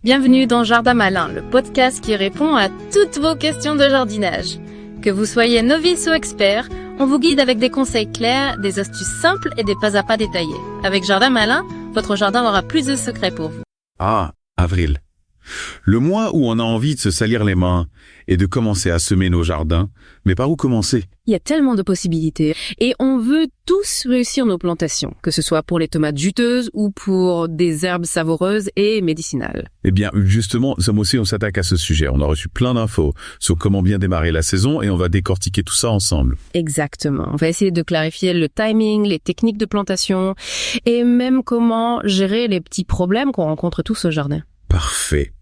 Bienvenue dans Jardin Malin, le podcast qui répond à toutes vos questions de jardinage. Que vous soyez novice ou expert, on vous guide avec des conseils clairs, des astuces simples et des pas à pas détaillés. Avec Jardin Malin, votre jardin aura plus de secrets pour vous. Ah, avril. Le mois où on a envie de se salir les mains et de commencer à semer nos jardins. Mais par où commencer? Il y a tellement de possibilités et on veut tous réussir nos plantations, que ce soit pour les tomates juteuses ou pour des herbes savoureuses et médicinales. Eh bien, justement, nous aussi, on s'attaque à ce sujet. On a reçu plein d'infos sur comment bien démarrer la saison et on va décortiquer tout ça ensemble. Exactement. On va essayer de clarifier le timing, les techniques de plantation et même comment gérer les petits problèmes qu'on rencontre tous au jardin. Parfait.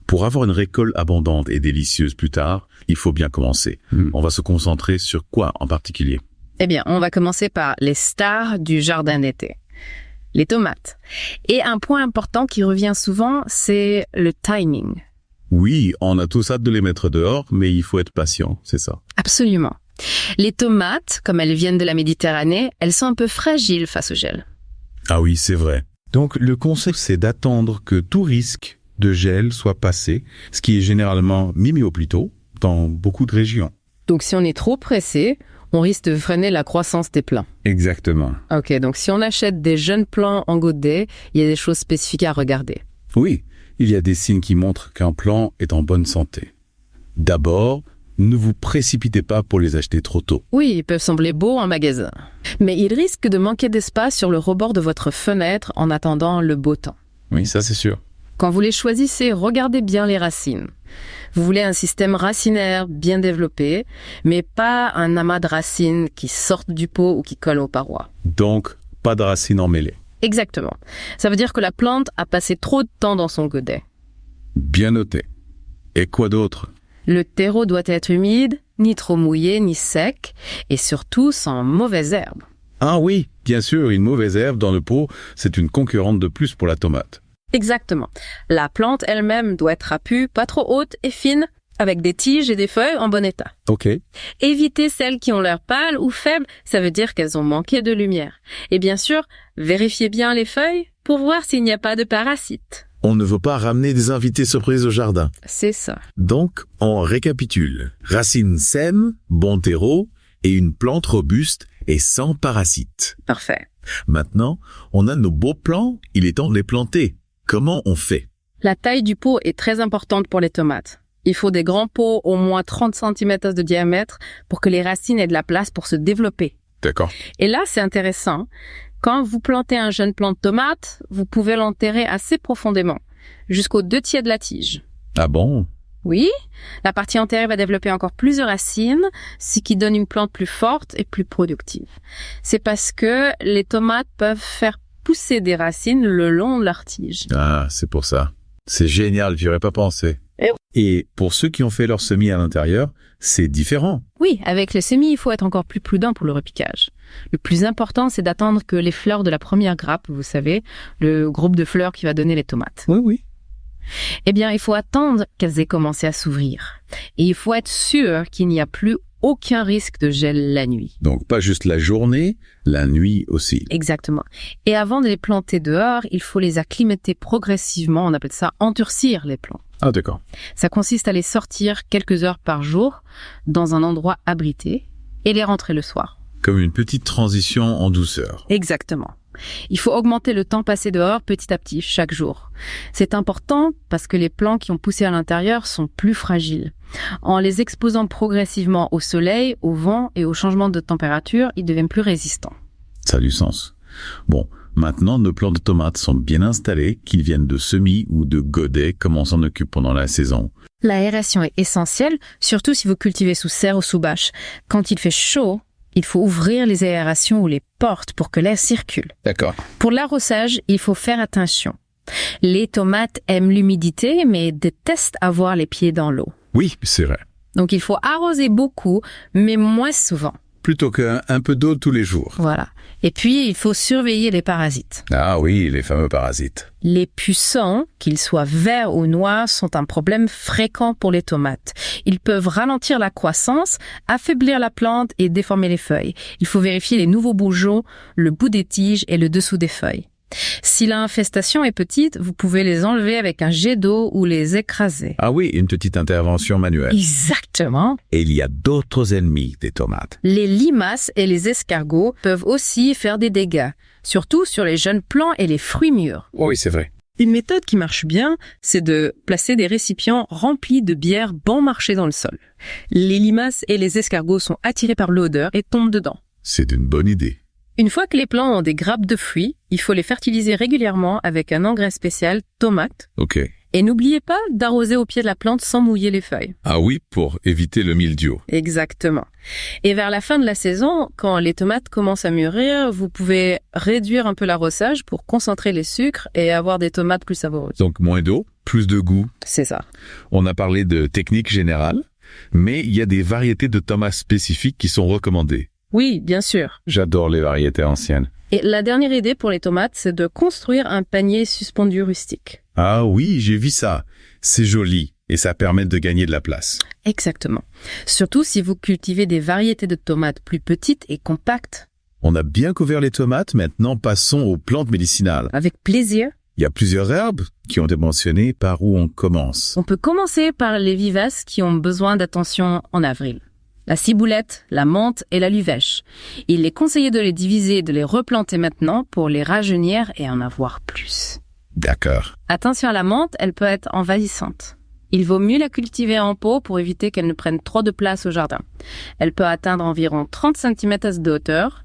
Pour avoir une récolte abondante et délicieuse plus tard, il faut bien commencer. On va se concentrer sur quoi en particulier? Eh bien, on va commencer par les stars du jardin d'été. Les tomates. Et un point important qui revient souvent, c'est le timing. Oui, on a tous hâte de les mettre dehors, mais il faut être patient, c'est ça. Absolument. Les tomates, comme elles viennent de la Méditerranée, elles sont un peu fragiles face au gel. Ah oui, c'est vrai. Donc, le conseil, c'est d'attendre que tout risque de gel soit passé, ce qui est généralement mis au plus tôt dans beaucoup de régions. Donc si on est trop pressé, on risque de freiner la croissance des plants. Exactement. Ok, donc si on achète des jeunes plants en godet, il y a des choses spécifiques à regarder. Oui, il y a des signes qui montrent qu'un plant est en bonne santé. D'abord, ne vous précipitez pas pour les acheter trop tôt. Oui, ils peuvent sembler beaux en magasin, mais ils risquent de manquer d'espace sur le rebord de votre fenêtre en attendant le beau temps. Oui, ça c'est sûr. Quand vous les choisissez, regardez bien les racines. Vous voulez un système racinaire bien développé, mais pas un amas de racines qui sortent du pot ou qui collent aux parois. Donc, pas de racines emmêlées. Exactement. Ça veut dire que la plante a passé trop de temps dans son godet. Bien noté. Et quoi d'autre? Le terreau doit être humide, ni trop mouillé, ni sec, et surtout sans mauvaises herbes. Ah oui, bien sûr, une mauvaise herbe dans le pot, c'est une concurrente de plus pour la tomate. Exactement. La plante elle-même doit être trapue, pas trop haute et fine, avec des tiges et des feuilles en bon état. Ok. Évitez celles qui ont l'air pâles ou faibles, ça veut dire qu'elles ont manqué de lumière. Et bien sûr, vérifiez bien les feuilles pour voir s'il n'y a pas de parasites. On ne veut pas ramener des invités surprises au jardin. C'est ça. Donc, on récapitule. Racines saines, bon terreau et une plante robuste et sans parasites. Parfait. Maintenant, on a nos beaux plants, il est temps de les planter. Comment on fait? La taille du pot est très importante pour les tomates. Il faut des grands pots au moins 30 cm de diamètre pour que les racines aient de la place pour se développer. D'accord. Et là, c'est intéressant. Quand vous plantez un jeune plant de tomate, vous pouvez l'enterrer assez profondément, jusqu'aux 2/3 de la tige. Ah bon? Oui, la partie enterrée va développer encore plus de racines, ce qui donne une plante plus forte et plus productive. C'est parce que les tomates peuvent faire pousser des racines le long de leur tige. Ah, c'est pour ça. C'est génial, j'y aurais pas pensé. Et pour ceux qui ont fait leur semis à l'intérieur, c'est différent. Oui, avec le semis, il faut être encore plus prudent pour le repiquage. Le plus important, c'est d'attendre que les fleurs de la première grappe, vous savez, le groupe de fleurs qui va donner les tomates. Oui. Eh bien, il faut attendre qu'elles aient commencé à s'ouvrir. Et il faut être sûr qu'il n'y a plus aucun risque de gel la nuit. Donc, pas juste la journée, la nuit aussi. Exactement. Et avant de les planter dehors, il faut les acclimater progressivement. On appelle ça endurcir les plants. Ah, d'accord. Ça consiste à les sortir quelques heures par jour dans un endroit abrité et les rentrer le soir. Comme une petite transition en douceur. Exactement. Il faut augmenter le temps passé dehors petit à petit, chaque jour. C'est important parce que les plants qui ont poussé à l'intérieur sont plus fragiles. En les exposant progressivement au soleil, au vent et au changement de température, ils deviennent plus résistants. Ça a du sens. Bon, maintenant nos plants de tomates sont bien installés, qu'ils viennent de semis ou de godets, comme on s'en occupe pendant la saison. L'aération est essentielle, surtout si vous cultivez sous serre ou sous bâche. Quand il fait chaud, il faut ouvrir les aérations ou les portes pour que l'air circule. D'accord. Pour l'arrosage, il faut faire attention. Les tomates aiment l'humidité, mais détestent avoir les pieds dans l'eau. Oui, c'est vrai. Donc il faut arroser beaucoup, mais moins souvent. Plutôt qu'un peu d'eau tous les jours. Voilà. Et puis, il faut surveiller les parasites. Ah oui, les fameux parasites. Les pucerons, qu'ils soient verts ou noirs, sont un problème fréquent pour les tomates. Ils peuvent ralentir la croissance, affaiblir la plante et déformer les feuilles. Il faut vérifier les nouveaux bourgeons, le bout des tiges et le dessous des feuilles. Si l'infestation est petite, vous pouvez les enlever avec un jet d'eau ou les écraser. Ah oui, une petite intervention manuelle. Exactement. Et il y a d'autres ennemis des tomates. Les limaces et les escargots peuvent aussi faire des dégâts, surtout sur les jeunes plants et les fruits mûrs. Oui, c'est vrai. Une méthode qui marche bien, c'est de placer des récipients remplis de bière bon marché dans le sol. Les limaces et les escargots sont attirés par l'odeur et tombent dedans. C'est une bonne idée. Une fois que les plants ont des grappes de fruits, il faut les fertiliser régulièrement avec un engrais spécial tomate. Ok. Et n'oubliez pas d'arroser au pied de la plante sans mouiller les feuilles. Ah oui, pour éviter le mildiou. Exactement. Et vers la fin de la saison, quand les tomates commencent à mûrir, vous pouvez réduire un peu l'arrosage pour concentrer les sucres et avoir des tomates plus savoureuses. Donc moins d'eau, plus de goût. C'est ça. On a parlé de techniques générales, mais il y a des variétés de tomates spécifiques qui sont recommandées. Oui, bien sûr. J'adore les variétés anciennes. Et la dernière idée pour les tomates, c'est de construire un panier suspendu rustique. Ah oui, j'ai vu ça. C'est joli et ça permet de gagner de la place. Exactement. Surtout si vous cultivez des variétés de tomates plus petites et compactes. On a bien couvert les tomates, maintenant passons aux plantes médicinales. Avec plaisir. Il y a plusieurs herbes qui ont été mentionnées. Par où on commence? On peut commencer par les vivaces qui ont besoin d'attention en avril. La ciboulette, la menthe et la luvèche. Il est conseillé de les diviser et de les replanter maintenant pour les rajeunir et en avoir plus. D'accord. Attention à la menthe, elle peut être envahissante. Il vaut mieux la cultiver en pot pour éviter qu'elle ne prenne trop de place au jardin. Elle peut atteindre environ 30 cm de hauteur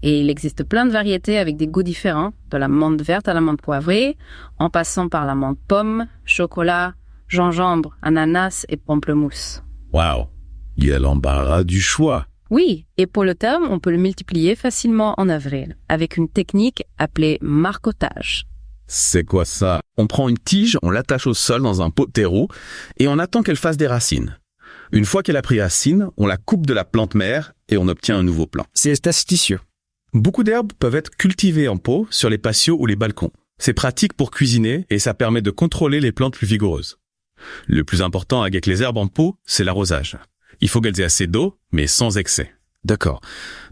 et il existe plein de variétés avec des goûts différents, de la menthe verte à la menthe poivrée, en passant par la menthe pomme, chocolat, gingembre, ananas et pamplemousse. Waouh. Il y a l'embarras du choix. Oui, et pour le thym, on peut le multiplier facilement en avril avec une technique appelée marcottage. C'est quoi ça? On prend une tige, on l'attache au sol dans un pot de terreau et on attend qu'elle fasse des racines. Une fois qu'elle a pris racine, on la coupe de la plante mère et on obtient un nouveau plant. C'est astucieux. Beaucoup d'herbes peuvent être cultivées en pot sur les patios ou les balcons. C'est pratique pour cuisiner et ça permet de contrôler les plantes plus vigoureuses. Le plus important avec les herbes en pot, c'est l'arrosage. Il faut qu'elles aient assez d'eau, mais sans excès. D'accord.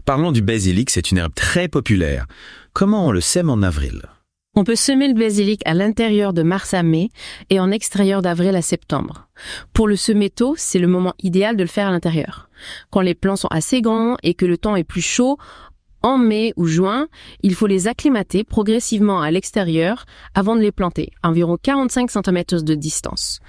Parlons du basilic, c'est une herbe très populaire. Comment on le sème en avril? On peut semer le basilic à l'intérieur de mars à mai et en extérieur d'avril à septembre. Pour le semer tôt, c'est le moment idéal de le faire à l'intérieur. Quand les plants sont assez grands et que le temps est plus chaud, en mai ou juin, il faut les acclimater progressivement à l'extérieur avant de les planter, environ 45 cm de distance.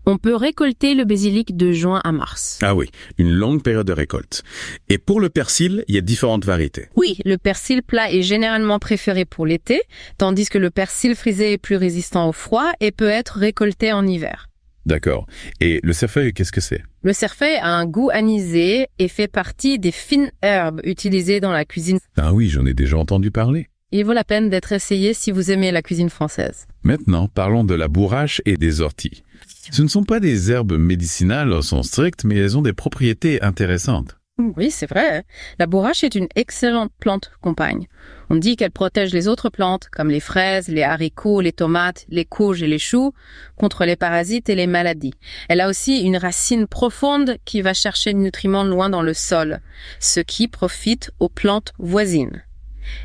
On peut récolter le basilic de juin à mars. Ah oui, une longue période de récolte. Et pour le persil, il y a différentes variétés. Oui, le persil plat est généralement préféré pour l'été, tandis que le persil frisé est plus résistant au froid et peut être récolté en hiver. D'accord. Et le cerfeuil, qu'est-ce que c'est? Le cerfeuil a un goût anisé et fait partie des fines herbes utilisées dans la cuisine. Ah oui, j'en ai déjà entendu parler. Il vaut la peine d'être essayé si vous aimez la cuisine française. Maintenant, parlons de la bourrache et des orties. Ce ne sont pas des herbes médicinales au sens strict, mais elles ont des propriétés intéressantes. Oui, c'est vrai. La bourrache est une excellente plante compagne. On dit qu'elle protège les autres plantes, comme les fraises, les haricots, les tomates, les courges et les choux, contre les parasites et les maladies. Elle a aussi une racine profonde qui va chercher le nutriment loin dans le sol, ce qui profite aux plantes voisines.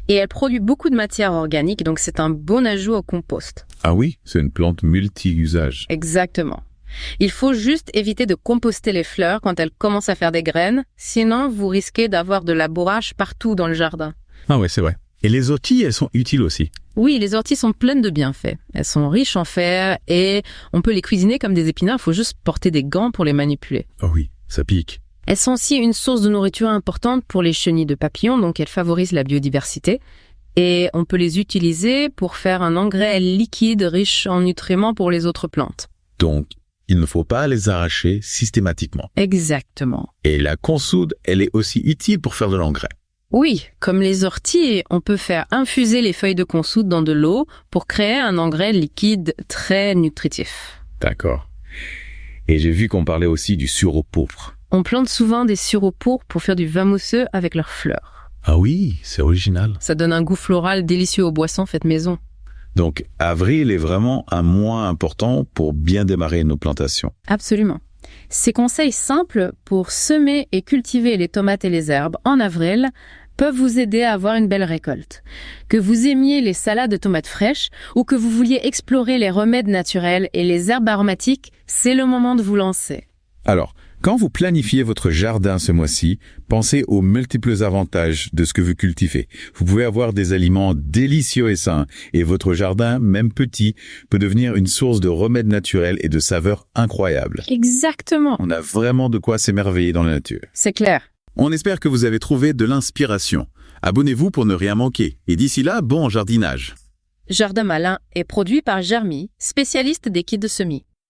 Et elle produit beaucoup de matière organique, donc c'est un bon ajout au compost. Ah oui, c'est une plante multi-usage. Exactement. Il faut juste éviter de composter les fleurs quand elles commencent à faire des graines, sinon vous risquez d'avoir de la bourrache partout dans le jardin. Ah ouais, c'est vrai. Et les orties, elles sont utiles aussi. Oui, les orties sont pleines de bienfaits. Elles sont riches en fer et on peut les cuisiner comme des épinards, il faut juste porter des gants pour les manipuler. Oh oui, ça pique. Elles sont aussi une source de nourriture importante pour les chenilles de papillons, donc elles favorisent la biodiversité. Et on peut les utiliser pour faire un engrais liquide riche en nutriments pour les autres plantes. Donc, il ne faut pas les arracher systématiquement. Exactement. Et la consoude, elle est aussi utile pour faire de l'engrais. Oui, comme les orties, on peut faire infuser les feuilles de consoude dans de l'eau pour créer un engrais liquide très nutritif. D'accord. Et j'ai vu qu'on parlait aussi du sureau pourpre. On plante souvent des sureaux pourpres pour faire du vin mousseux avec leurs fleurs. Ah oui, c'est original. Ça donne un goût floral délicieux aux boissons faites maison. Donc, avril est vraiment un mois important pour bien démarrer nos plantations. Absolument. Ces conseils simples pour semer et cultiver les tomates et les herbes en avril peuvent vous aider à avoir une belle récolte. Que vous aimiez les salades de tomates fraîches ou que vous vouliez explorer les remèdes naturels et les herbes aromatiques, c'est le moment de vous lancer. Alors, quand vous planifiez votre jardin ce mois-ci, pensez aux multiples avantages de ce que vous cultivez. Vous pouvez avoir des aliments délicieux et sains, et votre jardin, même petit, peut devenir une source de remèdes naturels et de saveurs incroyables. Exactement. On a vraiment de quoi s'émerveiller dans la nature. C'est clair. On espère que vous avez trouvé de l'inspiration. Abonnez-vous pour ne rien manquer. Et d'ici là, bon jardinage. Jardin Malin est produit par Germy, spécialiste des kits de semis.